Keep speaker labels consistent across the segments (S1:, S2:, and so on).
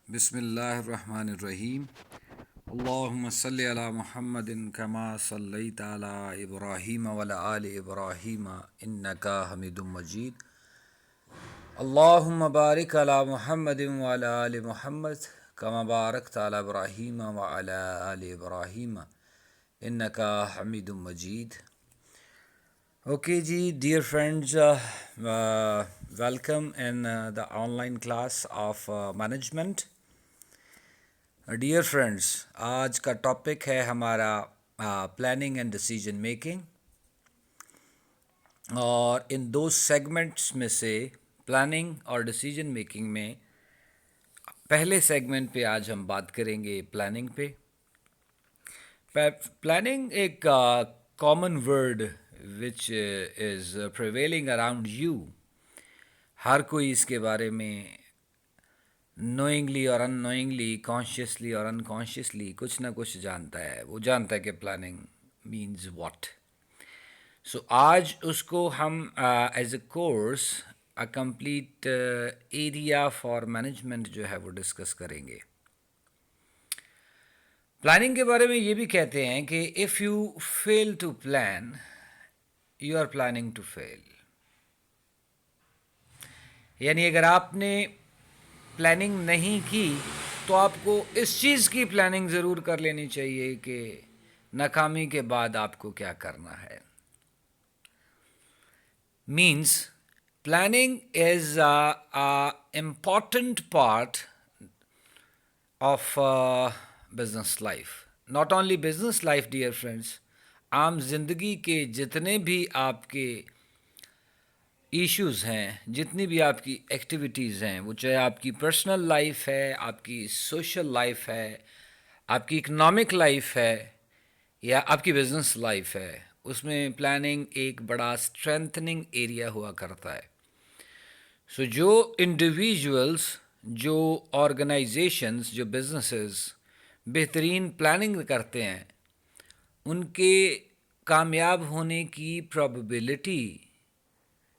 S1: बिस्मिल्लाहिर्रहमानिर्रहीम। अल्लाहुम्मा सल्लि अला मुहम्मदिन कमा सल्लैता अला इब्राहीम व अला आलि इब्राहीम इन्नका हमीदुम मजीद। अल्लाहुम्मा बारिक अला मुहम्मदिन व अला आलि मुहम्मद कमा बारकता अला इब्राहीम व अला आलि इब्राहीम इन्नका हमीदुम मजीद। Okay ji, dear friends, welcome in the online class of management. Dear friends, आज का टॉपिक है हमारा प्लानिंग एंड डिसीजन मेकिंग। और इन दो सेगमेंट्स में से प्लानिंग और डिसीजन मेकिंग में पहले सेगमेंट पे आज हम बात करेंगे प्लानिंग पे। प्लानिंग एक common word which is prevailing around you. हर कोई इसके बारे में नोइंगली और अननोइंगली, कॉन्शियसली और अनकॉन्शियसली कुछ ना कुछ जानता है। वो जानता है कि प्लानिंग मीन्स व्हाट। सो आज उसको हम as a course a complete area for management जो है वो डिस्कस करेंगे। प्लानिंग के बारे में ये भी कहते हैं कि if you fail to plan you are planning to fail. यानी अगर आपने प्लानिंग नहीं की तो आपको इस चीज़ की प्लानिंग ज़रूर कर लेनी चाहिए कि नाकामी के बाद आपको क्या करना है। Means planning is a important part of business life. Not only business life, dear friends, आम जिंदगी के जितने भी आपके इश्यूज़ हैं, जितनी भी आपकी एक्टिविटीज़ हैं, वो चाहे आपकी पर्सनल लाइफ है, आपकी सोशल लाइफ है, आपकी इकोनॉमिक लाइफ है या आपकी बिजनेस लाइफ है, उसमें प्लानिंग एक बड़ा स्ट्रेंथनिंग एरिया हुआ करता है। सो जो इंडिविजुअल्स, जो ऑर्गेनाइजेशंस, जो बिजनेसेस बेहतरीन प्लानिंग करते हैं, उनके कामयाब होने की प्रोबेबिलिटी,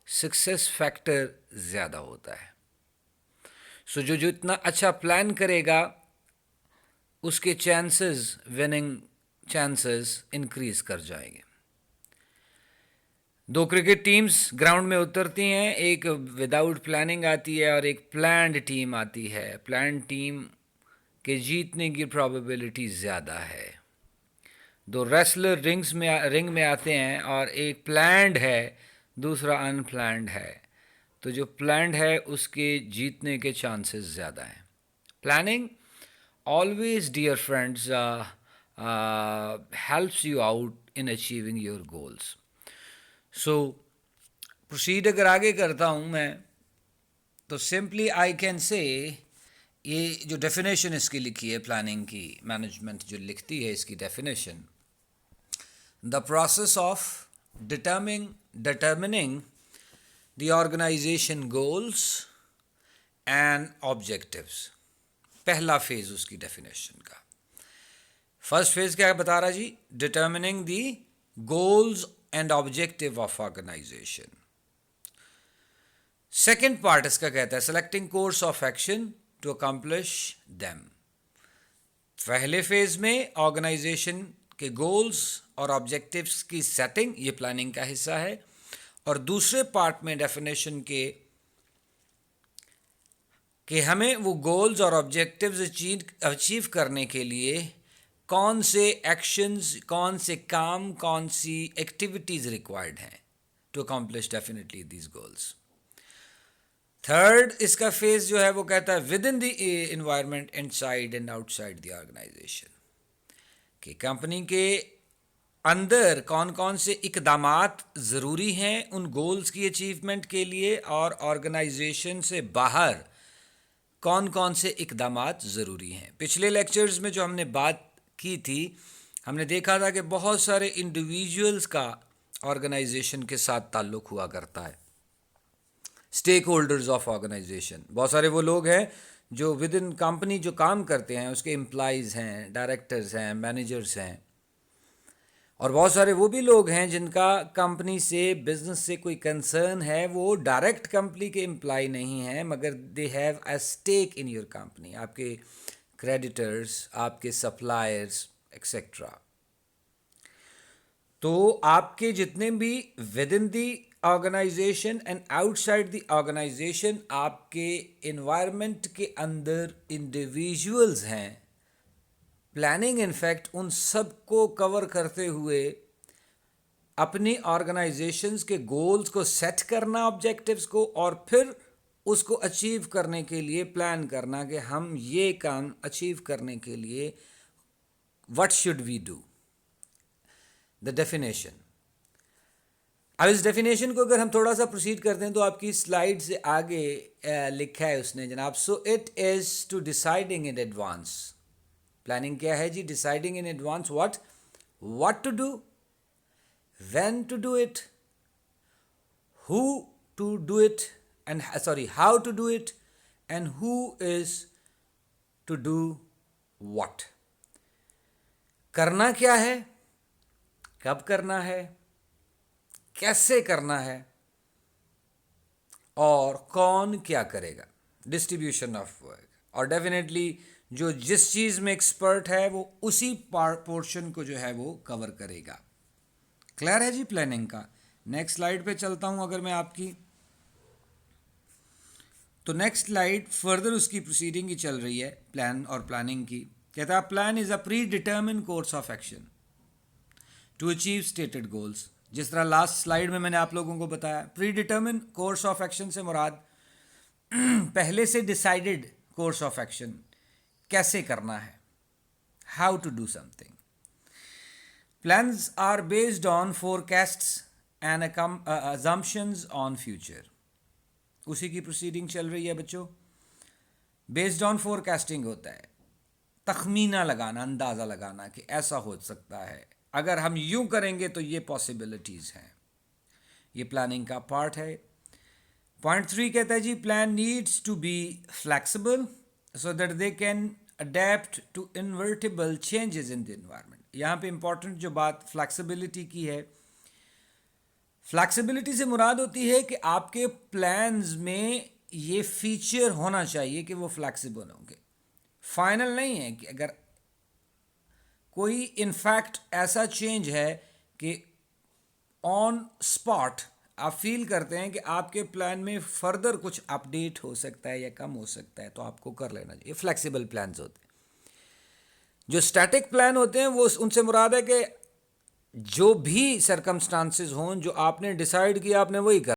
S1: सक्सेस फैक्टर ज़्यादा होता है। सो जो जितना अच्छा प्लान करेगा उसके चांसेस, विनिंग चांसेस इंक्रीज कर जाएंगे। दो क्रिकेट टीम्स ग्राउंड में उतरती हैं, एक विदाउट प्लानिंग आती है और एक प्लान्ड टीम आती है। प्लान्ड टीम के जीतने की प्रोबेबिलिटी ज़्यादा है। दो रेसलर रिंग में आते हैं और एक प्लान्ड है, दूसरा अनप्लान्ड है, तो जो प्लान्ड है उसके जीतने के चांसेस ज़्यादा हैं। Planning always, dear friends, helps you out in achieving your goals. So proceed अगर आगे करता हूँ मैं, तो सिंपली आई कैन से, ये जो डेफिनेशन इसकी लिखी है प्लानिंग की, मैनेजमेंट जो लिखती है इसकी definition, the process of determining the organization goals and objectives। पहला फेज उसकी डेफिनेशन का। फर्स्ट फेज क्या बता रहा जी? Determining the goals and objective of organization. Second part इसका कहता है selecting course of action to accomplish them. पहले फेज में ऑर्गेनाइजेशन के गोल्स और ऑब्जेक्टिव्स की सेटिंग, ये प्लानिंग का हिस्सा है। और दूसरे पार्ट में डेफिनेशन कि हमें वो गोल्स और ऑब्जेक्टिव्स अचीव करने के लिए कौन से एक्शंस, कौन से काम, कौन सी एक्टिविटीज़ रिक्वायर्ड हैं to accomplish definitely these goals. Third इसका फेज जो है वो कहता है within the environment, inside and outside the organisation, कि कंपनी के अंदर कौन कौन से इकदामात ज़रूरी हैं उन गोल्स की अचीवमेंट के लिए, और ऑर्गेनाइजेशन से बाहर कौन कौन से इकदामात ज़रूरी हैं। पिछले लेक्चर्स में जो हमने बात की थी, हमने देखा था कि बहुत सारे इंडिविजुअल्स का ऑर्गेनाइजेशन के साथ ताल्लुक़ हुआ करता है। स्टेक होल्डर्स ऑफ ऑर्गेनाइजेशन, बहुत सारे वो लोग हैं जो विद इन कंपनी जो काम करते हैं, उसके एम्प्लॉइज़ हैं, डायरेक्टर्स हैं, मैनेजर्स हैं, और बहुत सारे वो भी लोग हैं जिनका कंपनी से बिजनेस से कोई कंसर्न है, वो डायरेक्ट कंपनी के एम्प्लॉय नहीं हैं मगर they have a stake in your company, आपके क्रेडिटर्स, आपके सप्लायर्स एक्सेट्रा। तो आपके जितने भी within the organisation and outside the organisation आपके इन्वायरमेंट के अंदर इंडिविजुअल्स हैं, प्लानिंग इनफैक्ट उन सब को कवर करते हुए अपनी ऑर्गेनाइजेशंस के गोल्स को सेट करना, ऑब्जेक्टिव्स को, और फिर उसको अचीव करने के लिए प्लान करना कि हम ये काम अचीव करने के लिए what should we do. The definition, अब इस डेफिनेशन को अगर हम थोड़ा सा प्रोसीड करते हैं तो आपकी स्लाइड से आगे लिखा है उसने जनाब, so it is to deciding in advance. Planning क्या है जी? Deciding in advance what to do, when to do it, who to do it and how to do it, and who is to do what। करना क्या है, कब करना है, कैसे करना है, और कौन क्या करेगा, डिस्ट्रीब्यूशन ऑफ वर्क। और डेफिनेटली जो जिस चीज़ में एक्सपर्ट है वो उसी पोर्शन को जो है वो कवर करेगा। क्लियर है जी प्लानिंग का? नेक्स्ट स्लाइड पे चलता हूं अगर मैं आपकी, तो नेक्स्ट स्लाइड फर्दर उसकी प्रोसीडिंग ही चल रही है प्लान और प्लानिंग की। कहता है plan is a pre determine course of action to achieve stated goals. जिस तरह लास्ट स्लाइड में मैंने आप लोगों को बताया, pre determine course of action से मुराद पहले से डिसाइडेड कोर्स ऑफ एक्शन, कैसे करना है, how to do something. Plans are based on forecasts and assumptions on future. उसी की प्रोसीडिंग चल रही है बच्चों। बेस्ड ऑन फोरकास्टिंग होता है तखमीना लगाना, अंदाज़ा लगाना कि ऐसा हो सकता है, अगर हम यूं करेंगे तो ये पॉसिबिलिटीज़ हैं। ये प्लानिंग का पार्ट है। पॉइंट 3 कहता है जी plan needs to be flexible so that they can adapt to inevitable changes in the environment. यहाँ पे इंपॉर्टेंट जो बात फ्लैक्सिबिलिटी की है, फ्लैक्सिबिलिटी से मुराद होती है कि आपके प्लान्स में ये फीचर होना चाहिए कि वो फ्लैक्सिबल होंगे। फाइनल नहीं है कि अगर कोई इनफैक्ट ऐसा चेंज है कि ऑन स्पॉट आप फील करते हैं कि आपके प्लान में फर्दर कुछ अपडेट हो सकता है या कम हो सकता है, तो आपको कर लेना चाहिए। फ्लैक्सिबल प्लान्स होते हैं। जो स्टैटिक प्लान होते हैं वो उनसे मुराद है कि जो भी सरकमस्टांसेस हों, जो आपने डिसाइड किया आपने वही कर